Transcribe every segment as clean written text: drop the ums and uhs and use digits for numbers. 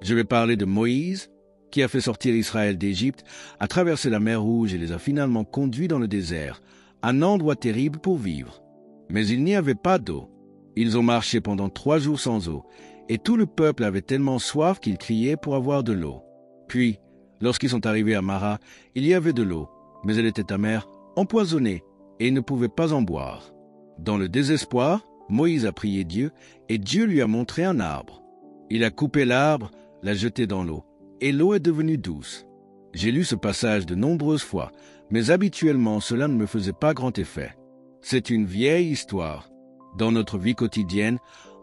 Je vais parler de Moïse, qui a fait sortir Israël d'Égypte, a traversé la mer Rouge et les a finalement conduits dans le désert, un endroit terrible pour vivre. Mais il n'y avait pas d'eau. Ils ont marché pendant 3 jours sans eau, et tout le peuple avait tellement soif qu'il criait pour avoir de l'eau. Puis, lorsqu'ils sont arrivés à Mara, il y avait de l'eau, mais elle était amère, empoisonnée, et ils ne pouvaient pas en boire. Dans le désespoir, Moïse a prié Dieu, et Dieu lui a montré un arbre. Il a coupé l'arbre, l'a jeté dans l'eau, et l'eau est devenue douce. J'ai lu ce passage de nombreuses fois, mais habituellement cela ne me faisait pas grand effet. C'est une vieille histoire. Dans notre vie quotidienne,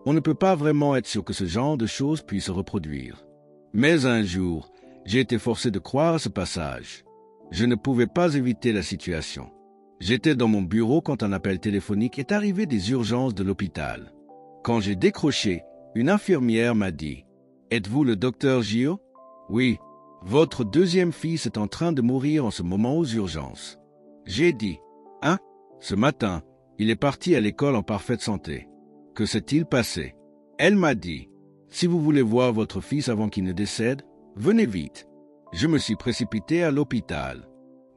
on ne peut pas vraiment être sûr que ce genre de choses puisse se reproduire. Mais un jour, j'ai été forcé de croire à ce passage. Je ne pouvais pas éviter la situation. J'étais dans mon bureau quand un appel téléphonique est arrivé des urgences de l'hôpital. Quand j'ai décroché, une infirmière m'a dit « Êtes-vous le docteur Gio ?»« Oui, votre 2e fils est en train de mourir en ce moment aux urgences. » J'ai dit « Hein ?» Ce matin, il est parti à l'école en parfaite santé. Que s'est-il passé? Elle m'a dit « Si vous voulez voir votre fils avant qu'il ne décède, venez vite. » Je me suis précipité à l'hôpital.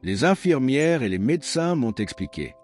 Les infirmières et les médecins m'ont expliqué.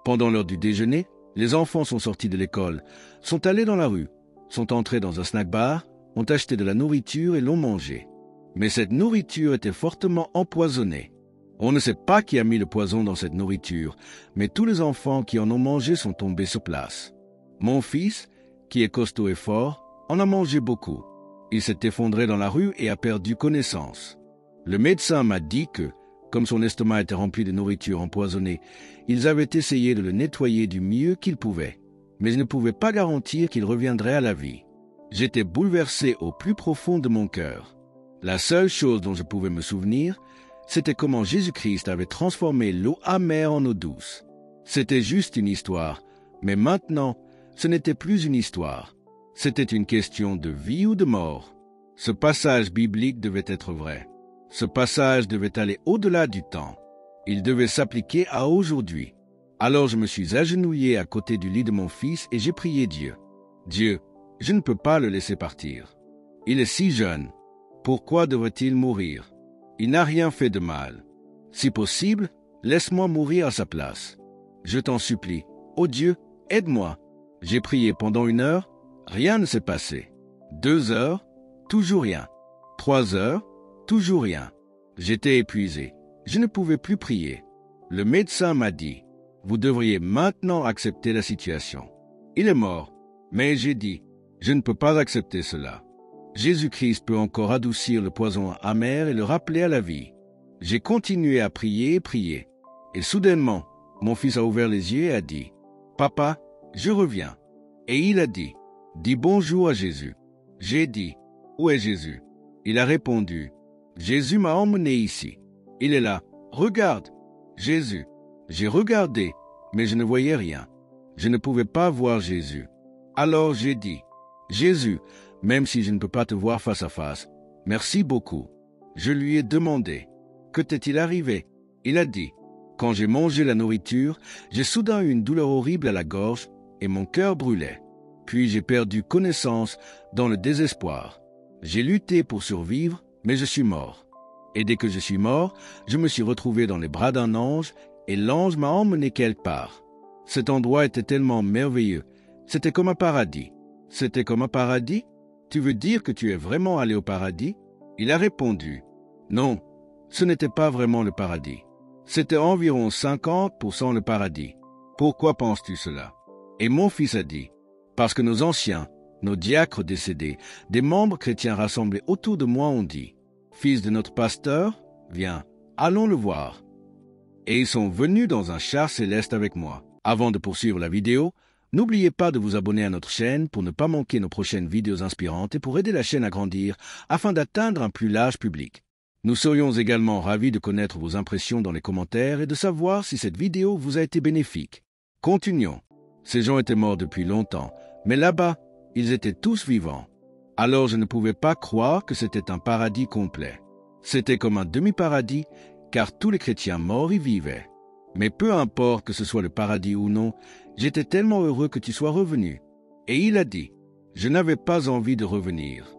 Pendant l'heure du déjeuner, les enfants sont sortis de l'école, sont allés dans la rue, sont entrés dans un snack-bar, ont acheté de la nourriture et l'ont mangée. Mais cette nourriture était fortement empoisonnée. On ne sait pas qui a mis le poison dans cette nourriture, mais tous les enfants qui en ont mangé sont tombés sur place. Mon fils, qui est costaud et fort, en a mangé beaucoup. Il s'est effondré dans la rue et a perdu connaissance. Le médecin m'a dit que, comme son estomac était rempli de nourriture empoisonnée, ils avaient essayé de le nettoyer du mieux qu'ils pouvaient, mais ils ne pouvaient pas garantir qu'il reviendrait à la vie. J'étais bouleversé au plus profond de mon cœur. La seule chose dont je pouvais me souvenir, c'était comment Jésus-Christ avait transformé l'eau amère en eau douce. C'était juste une histoire, mais maintenant, ce n'était plus une histoire. C'était une question de vie ou de mort. Ce passage biblique devait être vrai. Ce passage devait aller au-delà du temps. Il devait s'appliquer à aujourd'hui. Alors je me suis agenouillé à côté du lit de mon fils et j'ai prié Dieu. Dieu, je ne peux pas le laisser partir. Il est si jeune. Pourquoi devrait-il mourir? Il n'a rien fait de mal. Si possible, laisse-moi mourir à sa place. Je t'en supplie. Oh Dieu, aide-moi. J'ai prié pendant 1 heure, rien ne s'est passé. 2 heures, toujours rien. 3 heures, toujours rien. J'étais épuisé. Je ne pouvais plus prier. Le médecin m'a dit, « Vous devriez maintenant accepter la situation. » Il est mort. Mais j'ai dit, « Je ne peux pas accepter cela. » Jésus-Christ peut encore adoucir le poison amer et le rappeler à la vie. J'ai continué à prier et prier. Et soudainement, mon fils a ouvert les yeux et a dit, « Papa, je reviens. » Et il a dit, « Dis bonjour à Jésus. » J'ai dit, « Où est Jésus ?» Il a répondu, « Jésus m'a emmené ici. Il est là. Regarde. » Jésus. J'ai regardé, mais je ne voyais rien. Je ne pouvais pas voir Jésus. Alors j'ai dit, « Jésus, même si je ne peux pas te voir face à face, merci beaucoup. » Je lui ai demandé, « Que t'est-il arrivé ?» Il a dit, « Quand j'ai mangé la nourriture, j'ai soudain eu une douleur horrible à la gorge et mon cœur brûlait. Puis j'ai perdu connaissance dans le désespoir. J'ai lutté pour survivre, mais je suis mort. Et dès que je suis mort, je me suis retrouvé dans les bras d'un ange et l'ange m'a emmené quelque part. Cet endroit était tellement merveilleux. C'était comme un paradis. » C'était comme un paradis? Tu veux dire que tu es vraiment allé au paradis? Il a répondu, « Non, ce n'était pas vraiment le paradis. C'était environ 50% le paradis. Pourquoi penses-tu cela? » Et mon fils a dit, « Parce que nos anciens, nos diacres décédés, des membres chrétiens rassemblés autour de moi ont dit, « Fils de notre pasteur, viens, allons le voir. » Et ils sont venus dans un char céleste avec moi. Avant de poursuivre la vidéo, n'oubliez pas de vous abonner à notre chaîne pour ne pas manquer nos prochaines vidéos inspirantes et pour aider la chaîne à grandir afin d'atteindre un plus large public. Nous serions également ravis de connaître vos impressions dans les commentaires et de savoir si cette vidéo vous a été bénéfique. Continuons. Ces gens étaient morts depuis longtemps, mais là-bas, ils étaient tous vivants. Alors je ne pouvais pas croire que c'était un paradis complet. C'était comme un demi-paradis, car tous les chrétiens morts y vivaient. Mais peu importe que ce soit le paradis ou non, j'étais tellement heureux que tu sois revenu. Et il a dit, « Je n'avais pas envie de revenir. »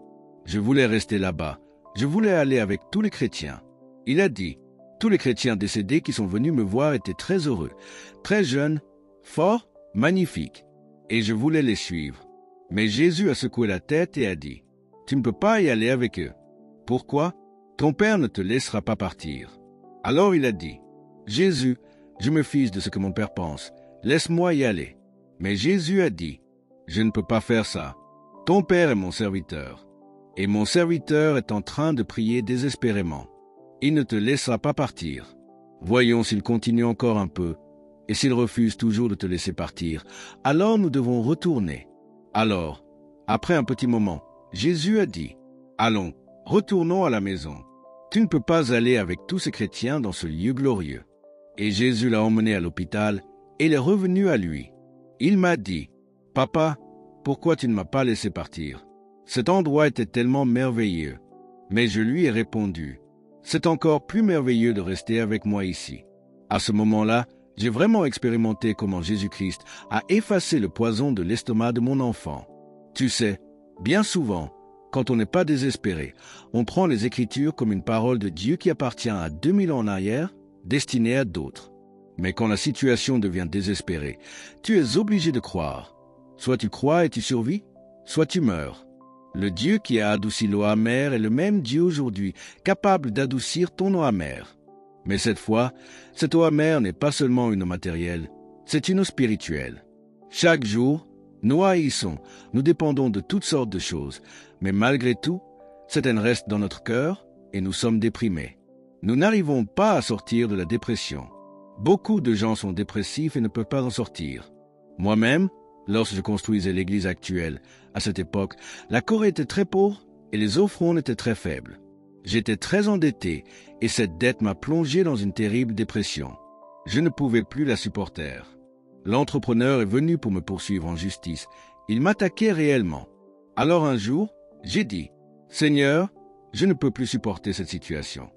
Je voulais rester là-bas. Je voulais aller avec tous les chrétiens. Il a dit, tous les chrétiens décédés qui sont venus me voir étaient très heureux, très jeunes, forts, magnifiques. Et je voulais les suivre. Mais Jésus a secoué la tête et a dit, tu ne peux pas y aller avec eux. Pourquoi? Ton Père ne te laissera pas partir. Alors il a dit, Jésus, je me fiche de ce que mon Père pense. Laisse-moi y aller. Mais Jésus a dit, je ne peux pas faire ça. Ton Père est mon serviteur. Et mon serviteur est en train de prier désespérément. Il ne te laissera pas partir. Voyons s'il continue encore un peu, et s'il refuse toujours de te laisser partir, alors nous devons retourner. Alors, après un petit moment, Jésus a dit, allons, retournons à la maison. Tu ne peux pas aller avec tous ces chrétiens dans ce lieu glorieux. Et Jésus l'a emmené à l'hôpital, et il est revenu à lui. Il m'a dit, Papa, pourquoi tu ne m'as pas laissé partir? Cet endroit était tellement merveilleux. Mais je lui ai répondu, c'est encore plus merveilleux de rester avec moi ici. À ce moment-là, j'ai vraiment expérimenté comment Jésus-Christ a effacé le poison de l'estomac de mon enfant. Tu sais, bien souvent, quand on n'est pas désespéré, on prend les Écritures comme une parole de Dieu qui appartient à 2000 ans en arrière, destinée à d'autres. Mais quand la situation devient désespérée, tu es obligé de croire. Soit tu crois et tu survis, soit tu meurs. Le Dieu qui a adouci l'eau amère est le même Dieu aujourd'hui, capable d'adoucir ton eau amère. Mais cette fois, cette eau amère n'est pas seulement une eau matérielle, c'est une eau spirituelle. Chaque jour, nous haïssons, nous dépendons de toutes sortes de choses, mais malgré tout, certaines restent dans notre cœur et nous sommes déprimés. Nous n'arrivons pas à sortir de la dépression. Beaucoup de gens sont dépressifs et ne peuvent pas en sortir. Moi-même, lorsque je construisais l'église actuelle, à cette époque, la Corée était très pauvre et les offrandes étaient très faibles. J'étais très endetté et cette dette m'a plongé dans une terrible dépression. Je ne pouvais plus la supporter. L'entrepreneur est venu pour me poursuivre en justice. Il m'attaquait réellement. Alors un jour, j'ai dit, « Seigneur, je ne peux plus supporter cette situation. »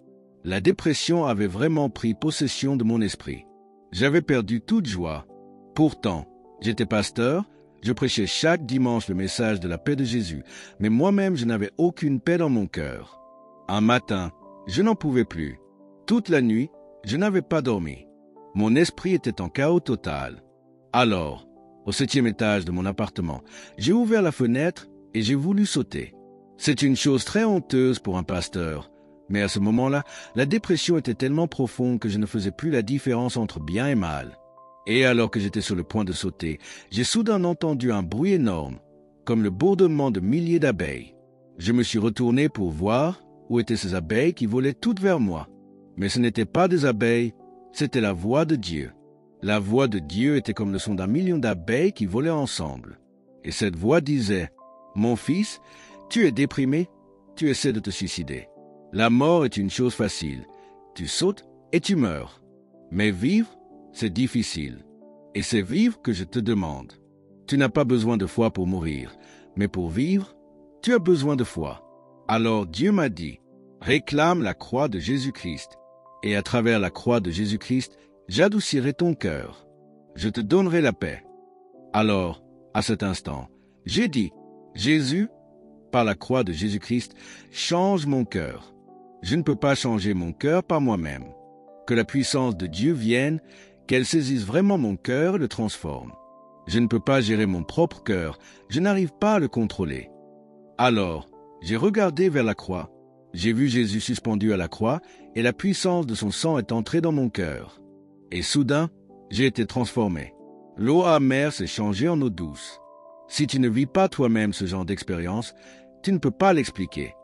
La dépression avait vraiment pris possession de mon esprit. J'avais perdu toute joie. Pourtant, j'étais pasteur, je prêchais chaque dimanche le message de la paix de Jésus, mais moi-même je n'avais aucune paix dans mon cœur. Un matin, je n'en pouvais plus. Toute la nuit, je n'avais pas dormi. Mon esprit était en chaos total. Alors, au 7e étage de mon appartement, j'ai ouvert la fenêtre et j'ai voulu sauter. C'est une chose très honteuse pour un pasteur, mais à ce moment-là, la dépression était tellement profonde que je ne faisais plus la différence entre bien et mal. Et alors que j'étais sur le point de sauter, j'ai soudain entendu un bruit énorme, comme le bourdonnement de milliers d'abeilles. Je me suis retourné pour voir où étaient ces abeilles qui volaient toutes vers moi. Mais ce n'étaient pas des abeilles, c'était la voix de Dieu. La voix de Dieu était comme le son d'un million d'abeilles qui volaient ensemble. Et cette voix disait, « Mon fils, tu es déprimé, tu essaies de te suicider. La mort est une chose facile. Tu sautes et tu meurs. Mais vivre, c'est difficile. Et c'est vivre que je te demande. Tu n'as pas besoin de foi pour mourir, mais pour vivre, tu as besoin de foi. » Alors Dieu m'a dit, « Réclame la croix de Jésus-Christ, et à travers la croix de Jésus-Christ, j'adoucirai ton cœur. Je te donnerai la paix. » Alors, à cet instant, j'ai dit, « Jésus, par la croix de Jésus-Christ, change mon cœur. Je ne peux pas changer mon cœur par moi-même. Que la puissance de Dieu vienne, qu'elle saisisse vraiment mon cœur et le transforme. Je ne peux pas gérer mon propre cœur, je n'arrive pas à le contrôler. » Alors, j'ai regardé vers la croix. J'ai vu Jésus suspendu à la croix et la puissance de son sang est entrée dans mon cœur. Et soudain, j'ai été transformé. L'eau amère s'est changée en eau douce. Si tu ne vis pas toi-même ce genre d'expérience, tu ne peux pas l'expliquer.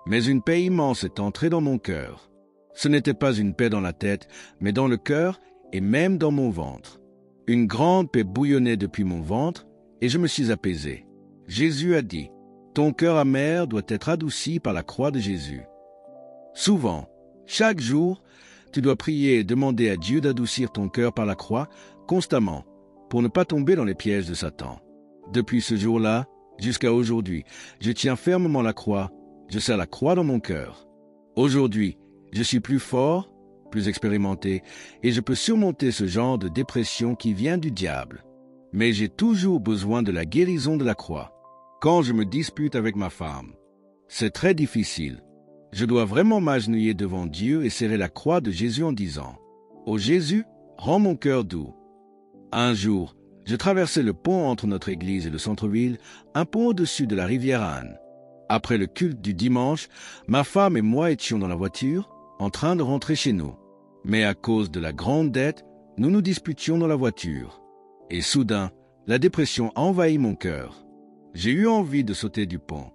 Mais une paix immense est entrée dans mon cœur. Ce n'était pas une paix dans la tête, mais dans le cœur et même dans mon ventre. Une grande paix bouillonnait depuis mon ventre et je me suis apaisé. Jésus a dit, « Ton cœur amer doit être adouci par la croix de Jésus. » Souvent, chaque jour, tu dois prier et demander à Dieu d'adoucir ton cœur par la croix constamment pour ne pas tomber dans les pièges de Satan. Depuis ce jour-là, jusqu'à aujourd'hui, je tiens fermement la croix, je serre la croix dans mon cœur. Aujourd'hui, je suis plus fort, plus expérimenté, et je peux surmonter ce genre de dépression qui vient du diable. Mais j'ai toujours besoin de la guérison de la croix. Quand je me dispute avec ma femme, C'est très difficile. Je dois vraiment m'agenouiller devant Dieu et serrer la croix de Jésus en disant « Ô Jésus, rends mon cœur doux ». Un jour, je traversais le pont entre notre église et le centre-ville, un pont au-dessus de la rivière Anne. Après le culte du dimanche, ma femme et moi étions dans la voiture, en train de rentrer chez nous. Mais à cause de la grande dette, nous nous disputions dans la voiture. Et soudain, la dépression a envahi mon cœur. J'ai eu envie de sauter du pont.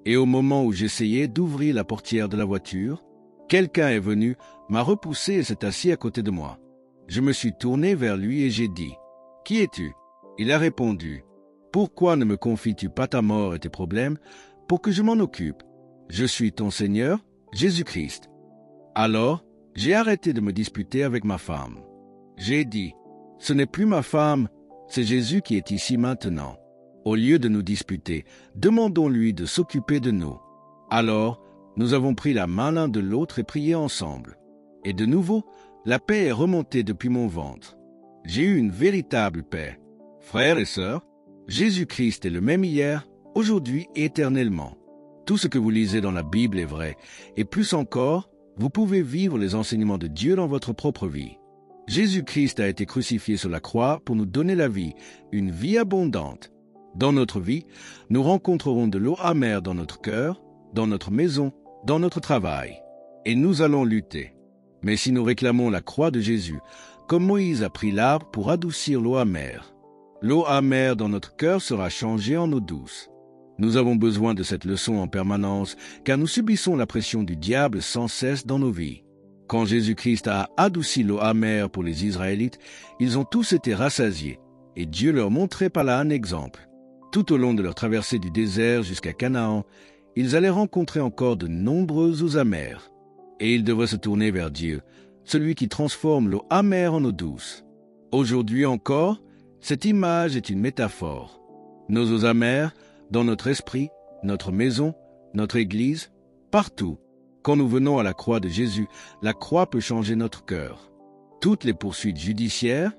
Et au moment où j'essayais d'ouvrir la portière de la voiture, quelqu'un est venu, m'a repoussé et s'est assis à côté de moi. Je me suis tourné vers lui et j'ai dit « Qui es-tu » Il a répondu « Pourquoi ne me confies-tu pas ta mort et tes problèmes pour que je m'en occupe ? Je suis ton Seigneur, Jésus-Christ. » Alors, j'ai arrêté de me disputer avec ma femme. J'ai dit « Ce n'est plus ma femme, c'est Jésus qui est ici maintenant. » Au lieu de nous disputer, demandons-lui de s'occuper de nous. Alors, nous avons pris la main l'un de l'autre et prié ensemble. Et de nouveau, la paix est remontée depuis mon ventre. J'ai eu une véritable paix. Frères et sœurs, Jésus-Christ est le même hier, aujourd'hui et éternellement. Tout ce que vous lisez dans la Bible est vrai, et plus encore, vous pouvez vivre les enseignements de Dieu dans votre propre vie. Jésus-Christ a été crucifié sur la croix pour nous donner la vie, une vie abondante. Dans notre vie, nous rencontrerons de l'eau amère dans notre cœur, dans notre maison, dans notre travail. Et nous allons lutter. Mais si nous réclamons la croix de Jésus, comme Moïse a pris l'arbre pour adoucir l'eau amère dans notre cœur sera changée en eau douce. Nous avons besoin de cette leçon en permanence, car nous subissons la pression du diable sans cesse dans nos vies. Quand Jésus-Christ a adouci l'eau amère pour les Israélites, ils ont tous été rassasiés, et Dieu leur montrait par là un exemple. Tout au long de leur traversée du désert jusqu'à Canaan, ils allaient rencontrer encore de nombreuses eaux amères. Et ils devraient se tourner vers Dieu, celui qui transforme l'eau amère en eau douce. Aujourd'hui encore, cette image est une métaphore. Nos eaux amères, dans notre esprit, notre maison, notre église, partout. Quand nous venons à la croix de Jésus, la croix peut changer notre cœur. Toutes les poursuites judiciaires,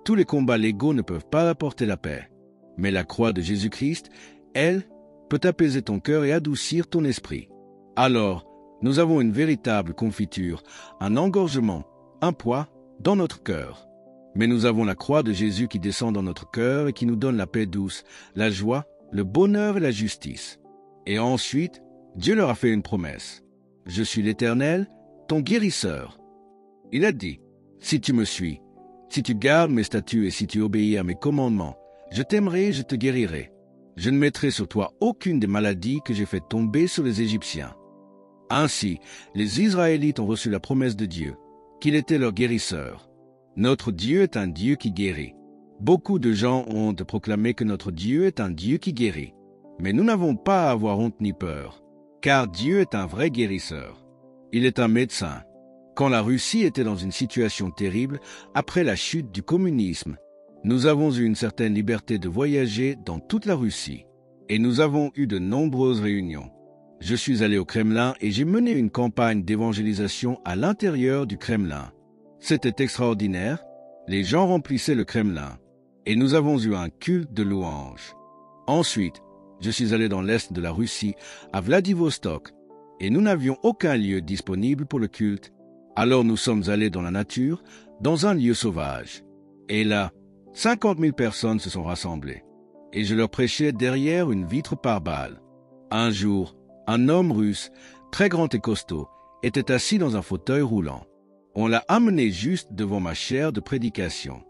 tous les combats légaux ne peuvent pas apporter la paix. Mais la croix de Jésus-Christ, elle, peut apaiser ton cœur et adoucir ton esprit. Alors, nous avons une véritable confiture, un engorgement, un poids dans notre cœur. Mais nous avons la croix de Jésus qui descend dans notre cœur et qui nous donne la paix douce, la joie, le bonheur et la justice. Et ensuite, Dieu leur a fait une promesse. « Je suis l'Éternel, ton guérisseur. » Il a dit, « Si tu me suis, si tu gardes mes statuts et si tu obéis à mes commandements, je t'aimerai et je te guérirai. Je ne mettrai sur toi aucune des maladies que j'ai fait tomber sur les Égyptiens. » Ainsi, les Israélites ont reçu la promesse de Dieu, qu'il était leur guérisseur. Notre Dieu est un Dieu qui guérit. Beaucoup de gens ont honte de proclamer que notre Dieu est un Dieu qui guérit. Mais nous n'avons pas à avoir honte ni peur, car Dieu est un vrai guérisseur. Il est un médecin. Quand la Russie était dans une situation terrible, après la chute du communisme, nous avons eu une certaine liberté de voyager dans toute la Russie. Et nous avons eu de nombreuses réunions. Je suis allé au Kremlin et j'ai mené une campagne d'évangélisation à l'intérieur du Kremlin. C'était extraordinaire. Les gens remplissaient le Kremlin. Et nous avons eu un culte de louanges. Ensuite, je suis allé dans l'est de la Russie, à Vladivostok, et nous n'avions aucun lieu disponible pour le culte. Alors nous sommes allés dans la nature, dans un lieu sauvage. Et là, 50 000 personnes se sont rassemblées. Et je leur prêchais derrière une vitre pare-balles. Un jour, un homme russe, très grand et costaud, était assis dans un fauteuil roulant. On l'a amené juste devant ma chaire de prédication.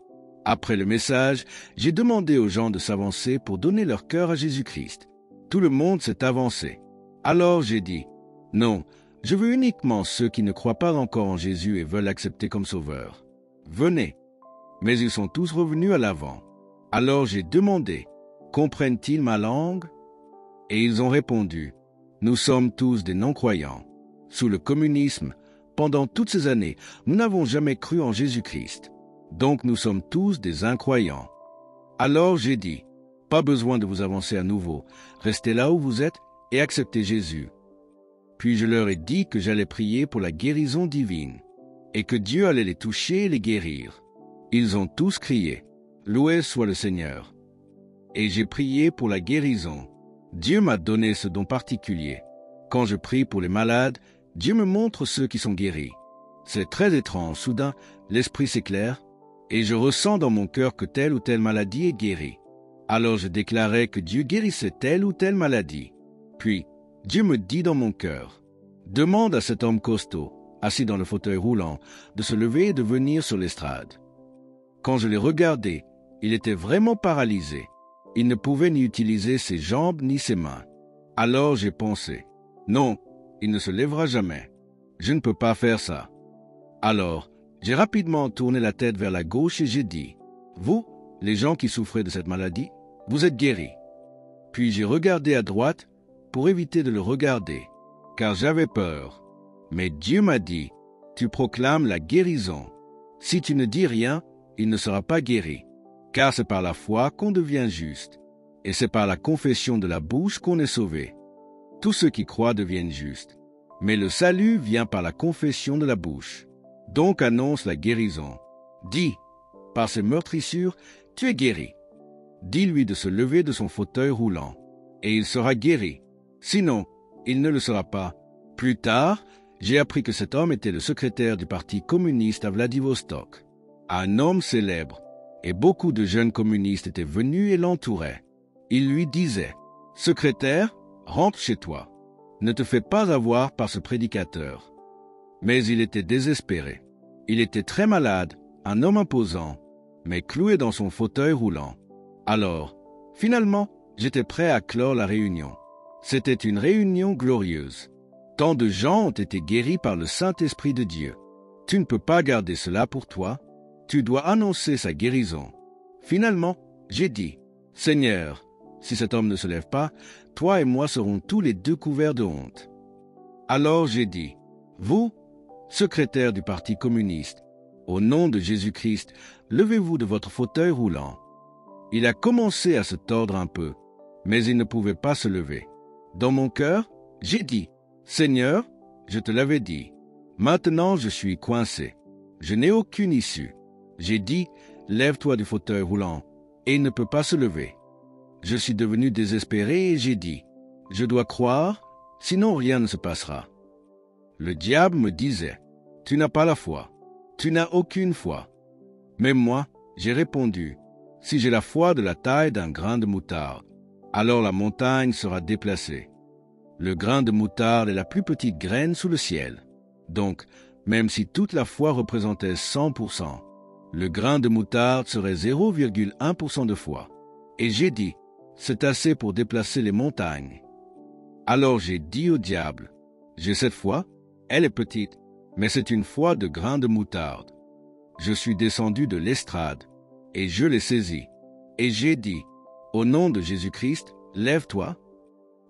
Après le message, j'ai demandé aux gens de s'avancer pour donner leur cœur à Jésus-Christ. Tout le monde s'est avancé. Alors j'ai dit, « Non, je veux uniquement ceux qui ne croient pas encore en Jésus et veulent l'accepter comme sauveur. Venez. » Mais ils sont tous revenus à l'avant. Alors j'ai demandé, « Comprennent-ils ma langue ?» Et ils ont répondu, « Nous sommes tous des non-croyants. Sous le communisme, pendant toutes ces années, nous n'avons jamais cru en Jésus-Christ. Donc nous sommes tous des incroyants. » Alors j'ai dit, « Pas besoin de vous avancer à nouveau. Restez là où vous êtes et acceptez Jésus. » Puis je leur ai dit que j'allais prier pour la guérison divine et que Dieu allait les toucher et les guérir. Ils ont tous crié, « Loué soit le Seigneur. » Et j'ai prié pour la guérison. Dieu m'a donné ce don particulier. Quand je prie pour les malades, Dieu me montre ceux qui sont guéris. C'est très étrange. Soudain, l'esprit s'éclaire et je ressens dans mon cœur que telle ou telle maladie est guérie. Alors je déclarais que Dieu guérissait telle ou telle maladie. Puis, Dieu me dit dans mon cœur, « Demande à cet homme costaud, assis dans le fauteuil roulant, de se lever et de venir sur l'estrade. » Quand je l'ai regardé, il était vraiment paralysé. Il ne pouvait ni utiliser ses jambes ni ses mains. Alors j'ai pensé, « Non, il ne se lèvera jamais. Je ne peux pas faire ça. » Alors, j'ai rapidement tourné la tête vers la gauche et j'ai dit, « Vous, les gens qui souffrez de cette maladie, vous êtes guéris. » Puis j'ai regardé à droite pour éviter de le regarder, car j'avais peur. Mais Dieu m'a dit, « Tu proclames la guérison. Si tu ne dis rien, il ne sera pas guéri. Car c'est par la foi qu'on devient juste, et c'est par la confession de la bouche qu'on est sauvé. Tous ceux qui croient deviennent justes, mais le salut vient par la confession de la bouche. Donc annonce la guérison. Dis, par ses meurtrissures, tu es guéri. Dis-lui de se lever de son fauteuil roulant, et il sera guéri. Sinon, il ne le sera pas. » Plus tard, j'ai appris que cet homme était le secrétaire du Parti communiste à Vladivostok, un homme célèbre, et beaucoup de jeunes communistes étaient venus et l'entouraient. Ils lui disaient, « Secrétaire, rentre chez toi. Ne te fais pas avoir par ce prédicateur. » Mais il était désespéré. Il était très malade, un homme imposant, mais cloué dans son fauteuil roulant. Alors, finalement, j'étais prêt à clore la réunion. C'était une réunion glorieuse. Tant de gens ont été guéris par le Saint-Esprit de Dieu. Tu ne peux pas garder cela pour toi. Tu dois annoncer sa guérison. Finalement, j'ai dit, « Seigneur, si cet homme ne se lève pas, toi et moi serons tous les deux couverts de honte. » Alors j'ai dit, « Vous, secrétaire du Parti communiste, au nom de Jésus-Christ, levez-vous de votre fauteuil roulant. » Il a commencé à se tordre un peu, mais il ne pouvait pas se lever. Dans mon cœur, j'ai dit, « Seigneur, je te l'avais dit. Maintenant je suis coincé. Je n'ai aucune issue. » J'ai dit, « Lève-toi du fauteuil roulant. » Et il ne peut pas se lever. Je suis devenu désespéré et j'ai dit, « Je dois croire, sinon rien ne se passera. » Le diable me disait, « Tu n'as pas la foi. Tu n'as aucune foi. » Mais moi, j'ai répondu, « Si j'ai la foi de la taille d'un grain de moutarde, alors la montagne sera déplacée. » Le grain de moutarde est la plus petite graine sous le ciel. Donc, même si toute la foi représentait 100%, le grain de moutarde serait 0,1% de foi. Et j'ai dit, « C'est assez pour déplacer les montagnes. » Alors j'ai dit au diable, « J'ai cette foi, elle est petite, mais c'est une foi de grain de moutarde. » Je suis descendu de l'estrade, et je l'ai saisi. Et j'ai dit, « Au nom de Jésus-Christ, lève-toi. »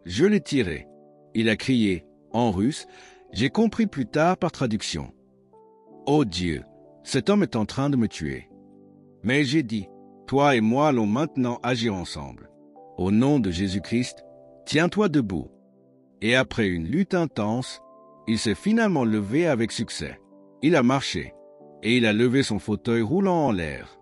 Je l'ai tiré. Il a crié, en russe, j'ai compris plus tard par traduction. « Oh Dieu, cet homme est en train de me tuer. » Mais j'ai dit, « Toi et moi allons maintenant agir ensemble. Au nom de Jésus-Christ, tiens-toi debout. » Et après une lutte intense, il s'est finalement levé avec succès. Il a marché, et il a levé son fauteuil roulant en l'air.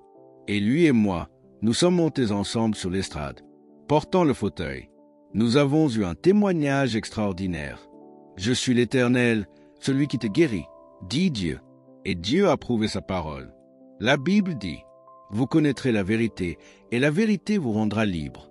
Et lui et moi, nous sommes montés ensemble sur l'estrade, portant le fauteuil. Nous avons eu un témoignage extraordinaire. « Je suis l'Éternel, celui qui te guérit, dit Dieu. » Et Dieu a prouvé sa parole. La Bible dit, « Vous connaîtrez la vérité, et la vérité vous rendra libre. »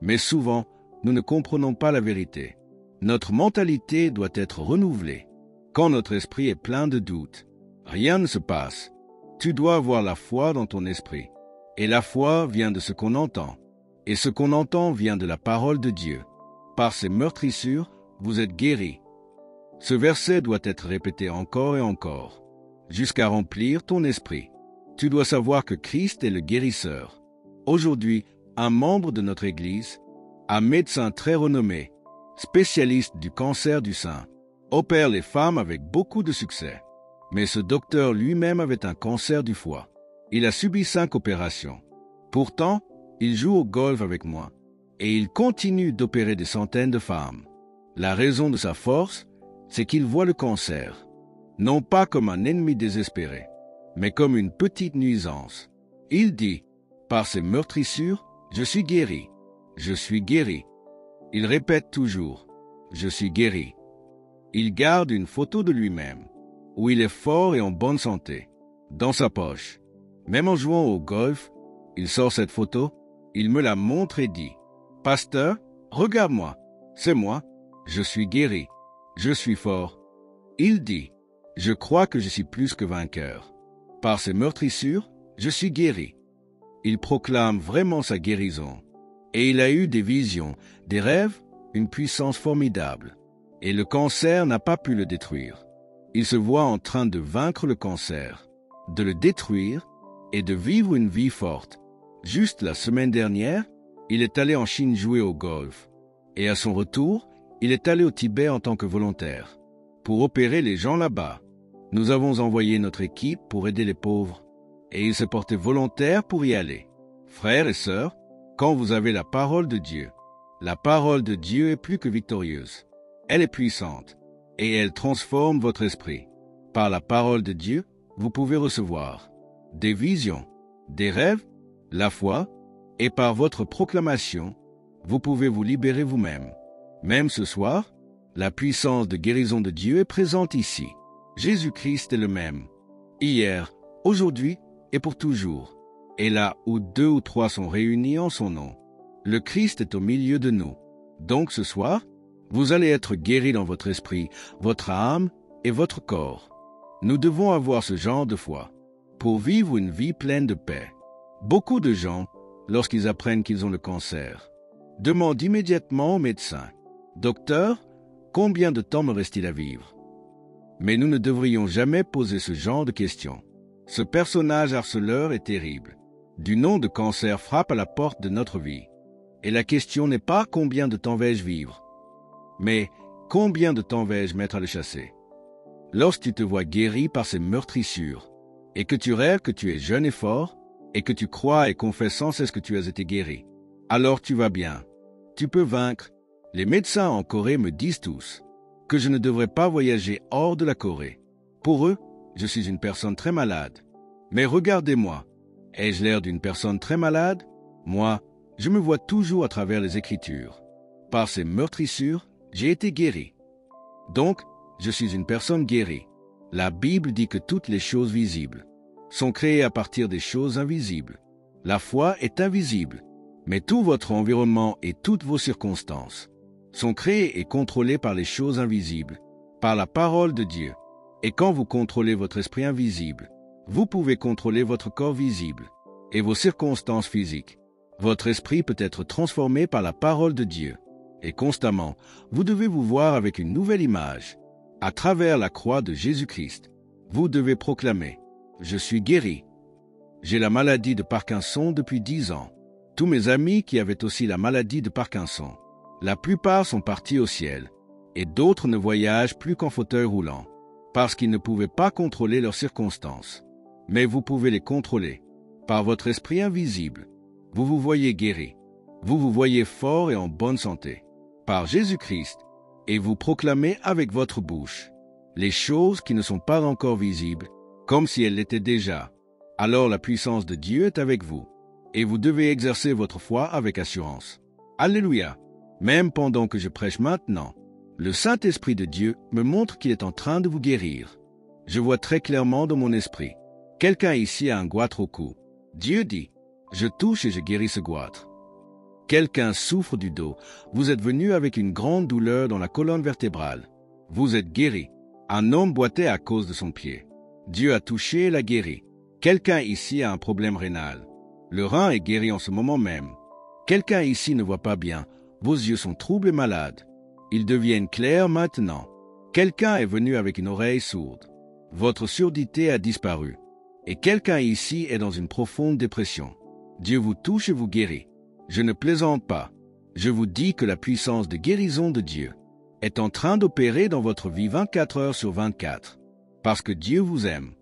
Mais souvent, nous ne comprenons pas la vérité. Notre mentalité doit être renouvelée. Quand notre esprit est plein de doutes, rien ne se passe. Tu dois avoir la foi dans ton esprit. Et la foi vient de ce qu'on entend. Et ce qu'on entend vient de la parole de Dieu. Par ses meurtrissures, vous êtes guéris. Ce verset doit être répété encore et encore, jusqu'à remplir ton esprit. Tu dois savoir que Christ est le guérisseur. Aujourd'hui, un membre de notre Église, un médecin très renommé, spécialiste du cancer du sein, opère les femmes avec beaucoup de succès. Mais ce docteur lui-même avait un cancer du foie. Il a subi 5 opérations. Pourtant, il joue au golf avec moi et il continue d'opérer des centaines de femmes. La raison de sa force, c'est qu'il voit le cancer, non pas comme un ennemi désespéré, mais comme une petite nuisance. Il dit, « Par ces meurtrissures, je suis guéri. Je suis guéri. » Il répète toujours, « je suis guéri. Il garde une photo de lui-même, où il est fort et en bonne santé, dans sa poche. Même en jouant au golf, il sort cette photo, il me la montre et dit, « Pasteur, regarde-moi, c'est moi, je suis guéri, je suis fort. » Il dit, « Je crois que je suis plus que vainqueur. Par ces meurtrissures, je suis guéri. » Il proclame vraiment sa guérison. Et il a eu des visions, des rêves, une puissance formidable. Et le cancer n'a pas pu le détruire. Il se voit en train de vaincre le cancer, de le détruire et de vivre une vie forte. Juste la semaine dernière, il est allé en Chine jouer au golf. Et à son retour, il est allé au Tibet en tant que volontaire, pour opérer les gens là-bas. Nous avons envoyé notre équipe pour aider les pauvres, et il s'est porté volontaire pour y aller. Frères et sœurs, quand vous avez la parole de Dieu, la parole de Dieu est plus que victorieuse. Elle est puissante, et elle transforme votre esprit. Par la parole de Dieu, vous pouvez recevoir des visions, des rêves, la foi, et par votre proclamation, vous pouvez vous libérer vous-même. Même ce soir, la puissance de guérison de Dieu est présente ici. Jésus-Christ est le même, hier, aujourd'hui et pour toujours. Et là où 2 ou 3 sont réunis en son nom, le Christ est au milieu de nous. Donc ce soir, vous allez être guéris dans votre esprit, votre âme et votre corps. Nous devons avoir ce genre de foi pour vivre une vie pleine de paix. Beaucoup de gens, lorsqu'ils apprennent qu'ils ont le cancer, demandent immédiatement au médecin, « Docteur, combien de temps me reste-t-il à vivre ?» Mais nous ne devrions jamais poser ce genre de questions. Ce personnage harceleur est terrible. Du nom de cancer frappe à la porte de notre vie. Et la question n'est pas « Combien de temps vais-je vivre ?» mais « Combien de temps vais-je mettre à le chasser ?» Lorsque tu te vois guéri par ces meurtrissures, et que tu rêves que tu es jeune et fort, et que tu crois et confesses sans cesse que tu as été guéri, alors tu vas bien. Tu peux vaincre. Les médecins en Corée me disent tous que je ne devrais pas voyager hors de la Corée. Pour eux, je suis une personne très malade. Mais regardez-moi. Ai-je l'air d'une personne très malade? Moi, je me vois toujours à travers les Écritures. Par ces meurtrissures, j'ai été guéri. Donc, je suis une personne guérie. La Bible dit que toutes les choses visibles sont créées à partir des choses invisibles. La foi est invisible, mais tout votre environnement et toutes vos circonstances sont créées et contrôlées par les choses invisibles, par la parole de Dieu. Et quand vous contrôlez votre esprit invisible, vous pouvez contrôler votre corps visible et vos circonstances physiques. Votre esprit peut être transformé par la parole de Dieu. Et constamment, vous devez vous voir avec une nouvelle image. À travers la croix de Jésus-Christ, vous devez proclamer « Je suis guéri ». J'ai la maladie de Parkinson depuis 10 ans. Tous mes amis qui avaient aussi la maladie de Parkinson, la plupart sont partis au ciel, et d'autres ne voyagent plus qu'en fauteuil roulant, parce qu'ils ne pouvaient pas contrôler leurs circonstances. Mais vous pouvez les contrôler. Par votre esprit invisible, vous vous voyez guéri. Vous vous voyez fort et en bonne santé. Par Jésus-Christ, et vous proclamez avec votre bouche les choses qui ne sont pas encore visibles, comme si elles l'étaient déjà. Alors la puissance de Dieu est avec vous, et vous devez exercer votre foi avec assurance. Alléluia! Même pendant que je prêche maintenant, le Saint-Esprit de Dieu me montre qu'il est en train de vous guérir. Je vois très clairement dans mon esprit. Quelqu'un ici a un goitre au cou. Dieu dit, je touche et je guéris ce goitre. Quelqu'un souffre du dos. Vous êtes venu avec une grande douleur dans la colonne vertébrale. Vous êtes guéri. Un homme boitait à cause de son pied. Dieu a touché et l'a guéri. Quelqu'un ici a un problème rénal. Le rein est guéri en ce moment même. Quelqu'un ici ne voit pas bien. Vos yeux sont troubles et malades. Ils deviennent clairs maintenant. Quelqu'un est venu avec une oreille sourde. Votre surdité a disparu. Et quelqu'un ici est dans une profonde dépression. Dieu vous touche et vous guérit. Je ne plaisante pas. Je vous dis que la puissance de guérison de Dieu est en train d'opérer dans votre vie 24 heures sur 24. Parce que Dieu vous aime.